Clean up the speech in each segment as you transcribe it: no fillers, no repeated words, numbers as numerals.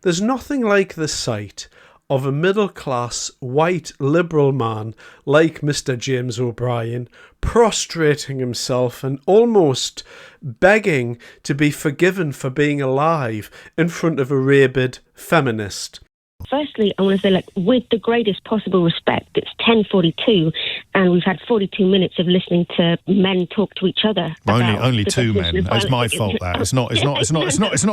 There's nothing like the sight of a middle-class, white, liberal man like Mr. James O'Brien prostrating himself and almost begging to be forgiven for being alive in front of a rabid feminist. Firstly, I want to say, with the greatest possible respect, it's 10:42, and we've had 42 minutes of listening to men talk to each other. Only two men. It's my fault. That it's not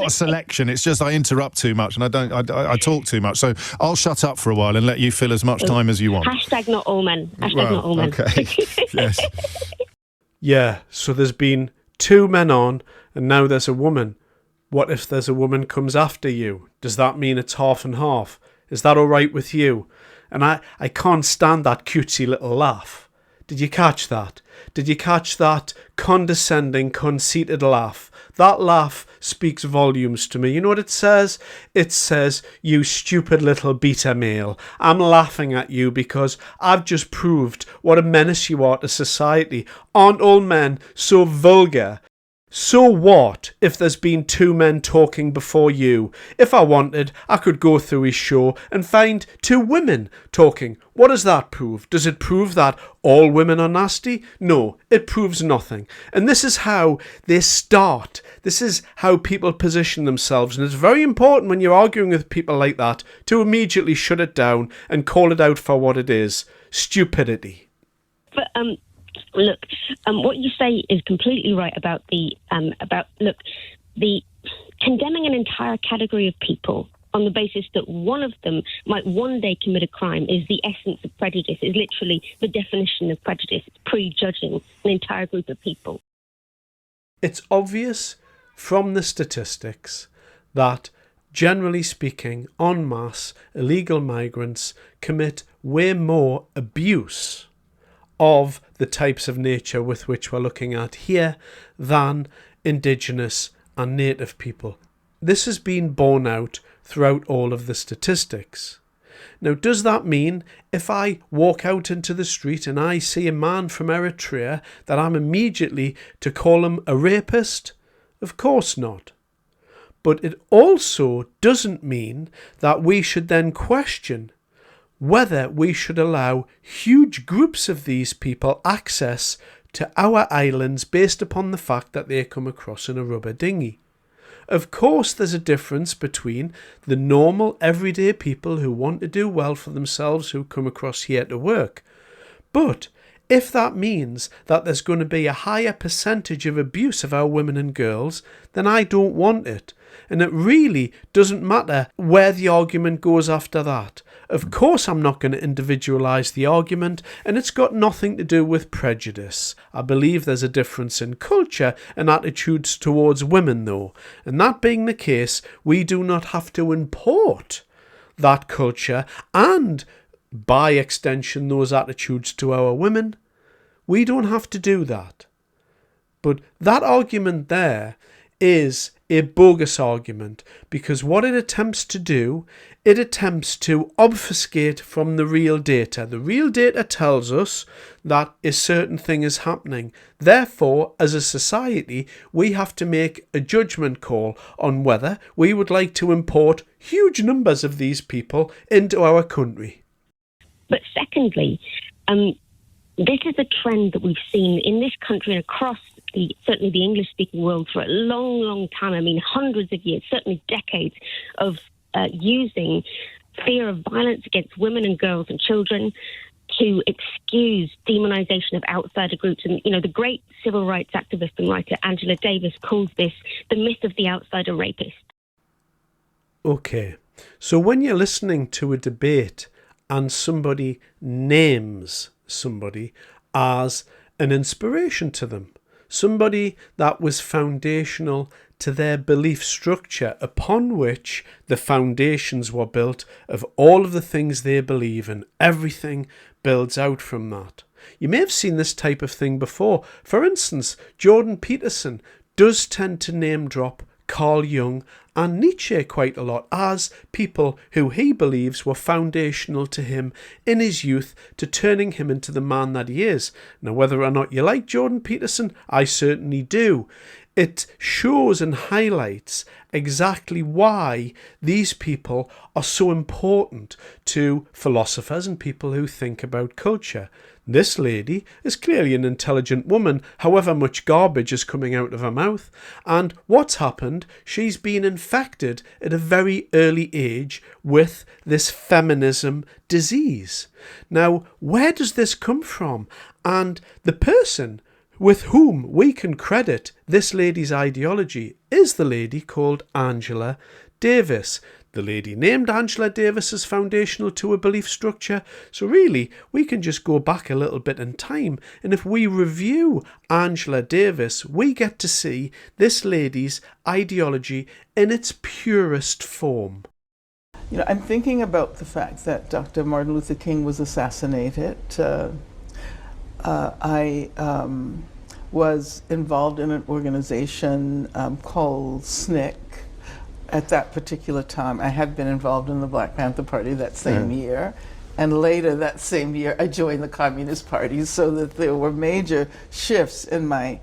a selection. It's just I interrupt too much, and I talk too much. So I'll shut up for a while and let you fill as much time as you want. Hashtag not all men. Hashtag not all men. Okay. Yes. Yeah. So there's been two men on, and now there's a woman. What if there's a woman comes after you? Does that mean it's half and half? Is that all right with you? And I can't stand that cutesy little laugh. Did you catch that? Did you catch that condescending, conceited laugh? That laugh speaks volumes to me. You know what it says? It says, you stupid little beta male. I'm laughing at you because I've just proved what a menace you are to society. Aren't all men so vulgar? So what if there's been two men talking before you? If I wanted, I could go through his show and find two women talking. What does that prove? Does it prove that all women are nasty? No, it proves nothing. And this is how they start. This is how people position themselves. And it's very important when you're arguing with people like that to immediately shut it down and call it out for what it is. Stupidity. But, look, what you say is completely right about the condemning an entire category of people on the basis that one of them might one day commit a crime is the essence of prejudice, is literally the definition of prejudice. It's prejudging an entire group of people. It's obvious from the statistics that, generally speaking, en masse, illegal migrants commit way more abuse of the types of nature with which we're looking at here than indigenous and native people. This has been borne out throughout all of the statistics. Now, does that mean if I walk out into the street and I see a man from Eritrea that I'm immediately to call him a rapist? Of course not. But it also doesn't mean that we should then question whether we should allow huge groups of these people access to our islands based upon the fact that they come across in a rubber dinghy. Of course, there's a difference between the normal, everyday people who want to do well for themselves who come across here to work. But if that means that there's going to be a higher percentage of abuse of our women and girls, then I don't want it. And it really doesn't matter where the argument goes after that. Of course I'm not going to individualise the argument, and it's got nothing to do with prejudice. I believe there's a difference in culture and attitudes towards women though. And that being the case, we do not have to import that culture and, by extension, those attitudes to our women. We don't have to do that. But that argument there is a bogus argument, because what it attempts to do, it attempts to obfuscate from the real data. The real data tells us that a certain thing is happening. Therefore, as a society, we have to make a judgment call on whether we would like to import huge numbers of these people into our country. But secondly, this is a trend that we've seen in this country and across certainly the English-speaking world for a long, long time. I mean, hundreds of years, certainly decades of using fear of violence against women and girls and children to excuse demonization of outsider groups. And, you know, the great civil rights activist and writer Angela Davis calls this the myth of the outsider rapist. Okay, so when you're listening to a debate and somebody names somebody as an inspiration to them, somebody that was foundational to their belief structure upon which the foundations were built of all of the things they believe in, everything builds out from that. You may have seen this type of thing before. For instance, Jordan Peterson does tend to name drop Carl Jung and Nietzsche quite a lot as people who he believes were foundational to him in his youth to turning him into the man that he is. Now, whether or not you like Jordan Peterson, I certainly do. It shows and highlights exactly why these people are so important to philosophers and people who think about culture. This lady is clearly an intelligent woman, however much garbage is coming out of her mouth. And what's happened? She's been infected at a very early age with this feminism disease. Now, where does this come from? And the person with whom we can credit this lady's ideology is the lady called Angela Davis. The lady named Angela Davis is foundational to a belief structure. So really, we can just go back a little bit in time. And if we review Angela Davis, we get to see this lady's ideology in its purest form. You know, I'm thinking about the fact that Dr. Martin Luther King was assassinated. I was involved in an organization called SNCC. At that particular time, I had been involved in the Black Panther Party that same year. And later that same year, I joined the Communist Party, so that there were major shifts in my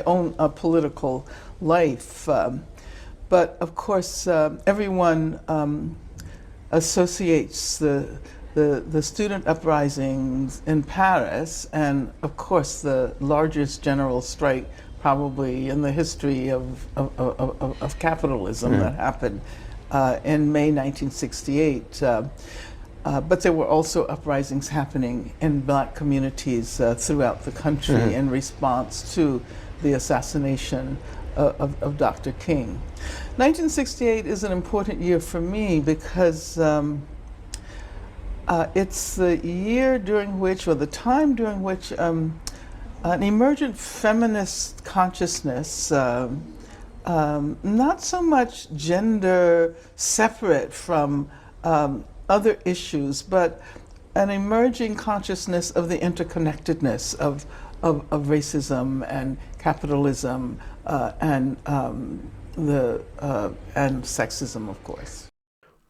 own political life. But of course, everyone associates the student uprisings in Paris, and of course the largest general strike probably in the history of capitalism that happened in May 1968. But there were also uprisings happening in black communities throughout the country in response to the assassination of Dr. King. 1968 is an important year for me because it's the year during which, or the time during which, an emergent feminist consciousness, not so much gender separate from other issues, but an emerging consciousness of the interconnectedness of racism and capitalism and sexism, of course.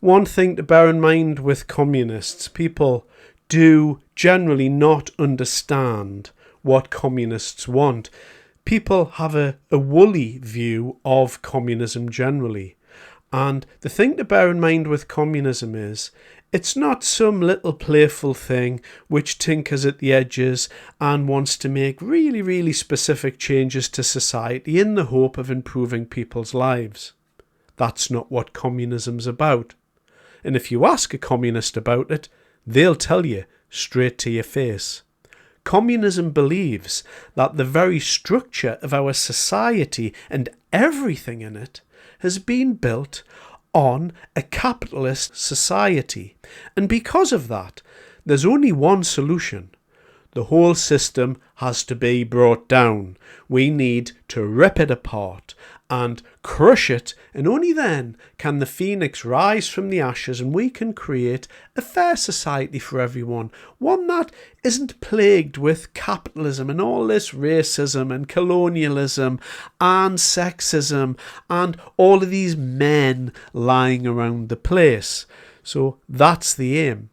One thing to bear in mind with communists, people do generally not understand what communists want. People have a woolly view of communism generally. And the thing to bear in mind with communism is it's not some little playful thing which tinkers at the edges and wants to make really, really specific changes to society in the hope of improving people's lives. That's not what communism's about. And if you ask a communist about it, they'll tell you straight to your face. Communism believes that the very structure of our society and everything in it has been built on a capitalist society. And because of that, there's only one solution. The whole system has to be brought down. We need to rip it apart and crush it, and only then can the phoenix rise from the ashes and we can create a fair society for everyone, one that isn't plagued with capitalism and all this racism and colonialism and sexism and all of these men lying around the place. So that's the aim.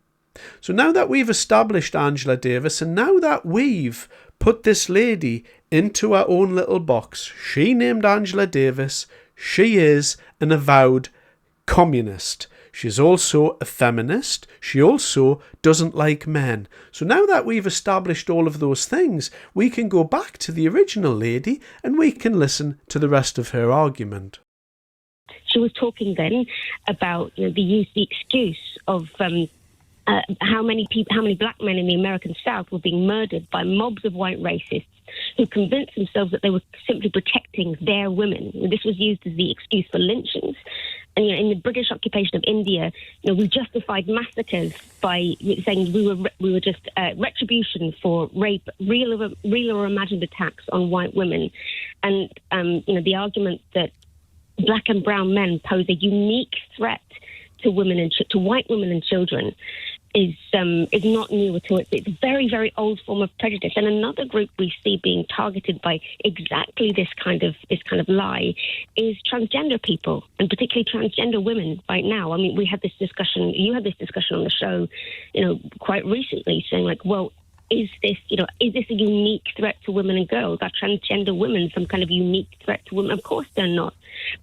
So now that we've established Angela Davis, and now that we've put this lady into our own little box, she named Angela Davis, she is an avowed communist. She's also a feminist. She also doesn't like men. So now that we've established all of those things, we can go back to the original lady and we can listen to the rest of her argument. She was talking then about the excuse of how many black men in the American South were being murdered by mobs of white racists who convinced themselves that they were simply protecting their women. This was used as the excuse for lynchings. And in the British occupation of India, we justified massacres by saying we were just retribution for rape, real or imagined attacks on white women, and the argument that black and brown men pose a unique threat to women and to white women and children. is not new at all. It's a very, very old form of prejudice. And another group we see being targeted by exactly this kind of lie is transgender people, and particularly transgender women right now. I mean, you had this discussion on the show, quite recently, saying like, well, is this a unique threat to women and girls? Are transgender women some kind of unique threat to women? Of course they're not.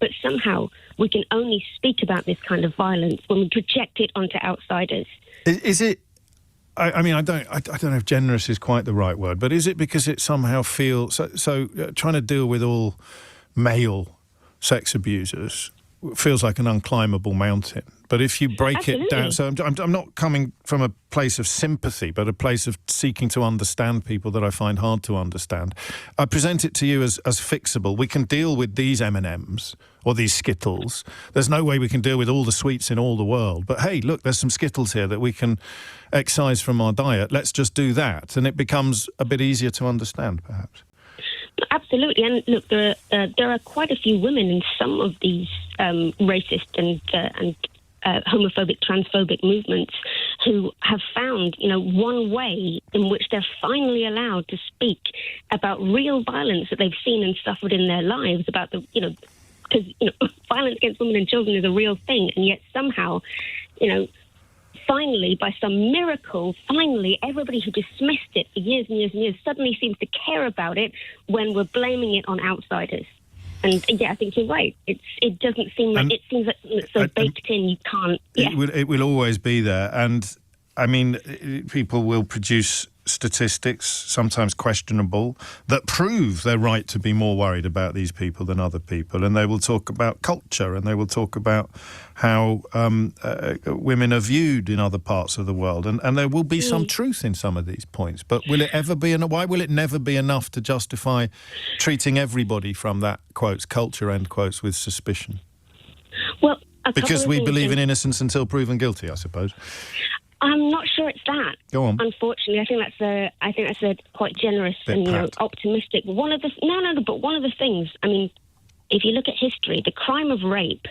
But somehow we can only speak about this kind of violence when we project it onto outsiders. Is it? I mean, I don't know if generous is quite the right word, but is it because it somehow feels so trying to deal with all male sex abusers feels like an unclimbable mountain. But if you break it down, so I'm not coming from a place of sympathy, but a place of seeking to understand people that I find hard to understand. I present it to you as fixable. We can deal with these M&Ms or these Skittles. There's no way we can deal with all the sweets in all the world. But hey, look, there's some Skittles here that we can excise from our diet. Let's just do that. And it becomes a bit easier to understand, perhaps. Absolutely, and look, there are quite a few women in some of these racist and homophobic, transphobic movements who have found, one way in which they're finally allowed to speak about real violence that they've seen and suffered in their lives, about because violence against women and children is a real thing, and yet somehow, finally, by some miracle, everybody who dismissed it for years and years and years suddenly seems to care about it when we're blaming it on outsiders. And yeah, I think you're right. It doesn't seem like, it seems like it's so baked in, you can't. Yeah. It will always be there. And I mean, people will produce statistics, sometimes questionable, that prove they're right to be more worried about these people than other people. And they will talk about culture, and they will talk about how women are viewed in other parts of the world. And there will be some truth in some of these points. But will it ever be, why will it never be enough to justify treating everybody from that, quotes, culture, end quotes, with suspicion? Well, because we believe in innocence until proven guilty, I suppose. I'm not sure it's that. Go on. Unfortunately, I think that's a quite generous and optimistic. But one of the things, I mean, if you look at history, the crime of rape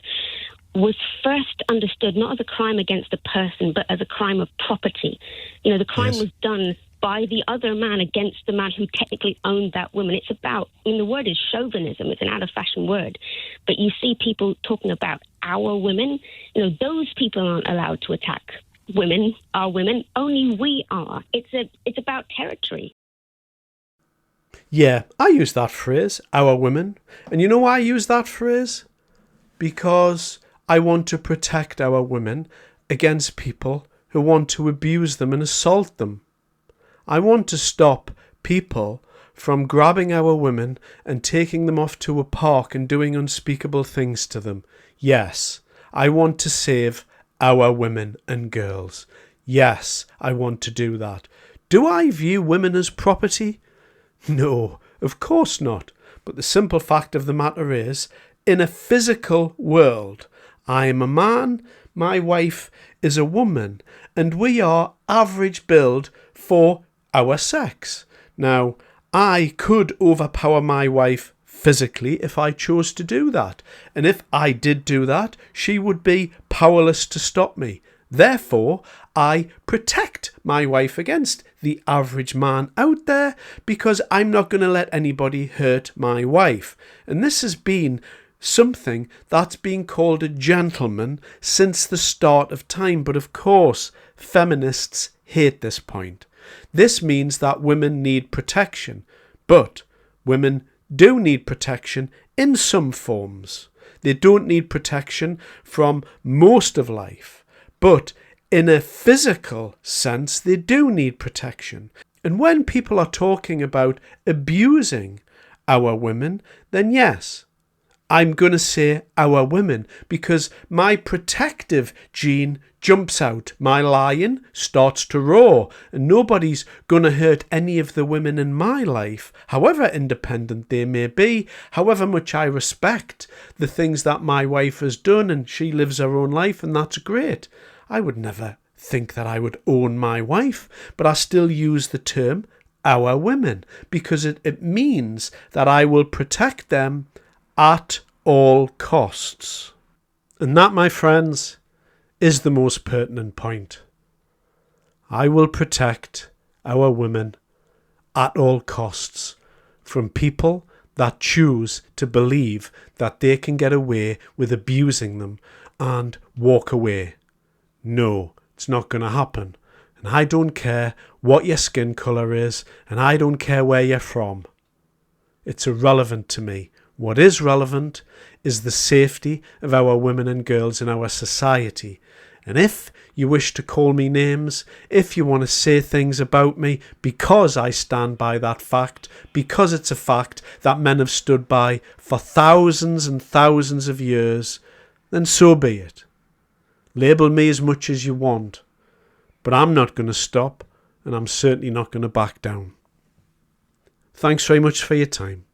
was first understood not as a crime against a person, but as a crime of property. The crime was done by the other man against the man who technically owned that woman. It's about, the word is chauvinism. It's an out-of-fashion word. But you see people talking about our women. Those people aren't allowed to attack women, are women. Only we are. It's about territory. Yeah, I use that phrase, our women. And you know why I use that phrase? Because I want to protect our women against people who want to abuse them and assault them. I want to stop people from grabbing our women and taking them off to a park and doing unspeakable things to them. Yes, I want to save our women and girls. Yes, I want to do that. Do I view women as property? No, of course not. But the simple fact of the matter is, in a physical world, I am a man, my wife is a woman, and we are average build for our sex. Now, I could overpower my wife physically if I chose to do that. And if I did do that, she would be powerless to stop me. Therefore, I protect my wife against the average man out there because I'm not going to let anybody hurt my wife. And this has been something that's been called a gentleman since the start of time. But of course, feminists hate this point. This means that women need protection, but women do need protection in some forms. They don't need protection from most of life, but in a physical sense, they do need protection. And when people are talking about abusing our women, then yes, I'm going to say our women because my protective gene jumps out. My lion starts to roar and nobody's going to hurt any of the women in my life, however independent they may be, however much I respect the things that my wife has done and she lives her own life and that's great. I would never think that I would own my wife, but I still use the term our women because it means that I will protect them at all costs. And that, my friends, is the most pertinent point. I will protect our women at all costs from people that choose to believe that they can get away with abusing them and walk away. No, it's not going to happen. And I don't care what your skin colour is, and I don't care where you're from. It's irrelevant to me. What is relevant is the safety of our women and girls in our society. And if you wish to call me names, if you want to say things about me because I stand by that fact, because it's a fact that men have stood by for thousands and thousands of years, then so be it. Label me as much as you want, but I'm not going to stop, and I'm certainly not going to back down. Thanks very much for your time.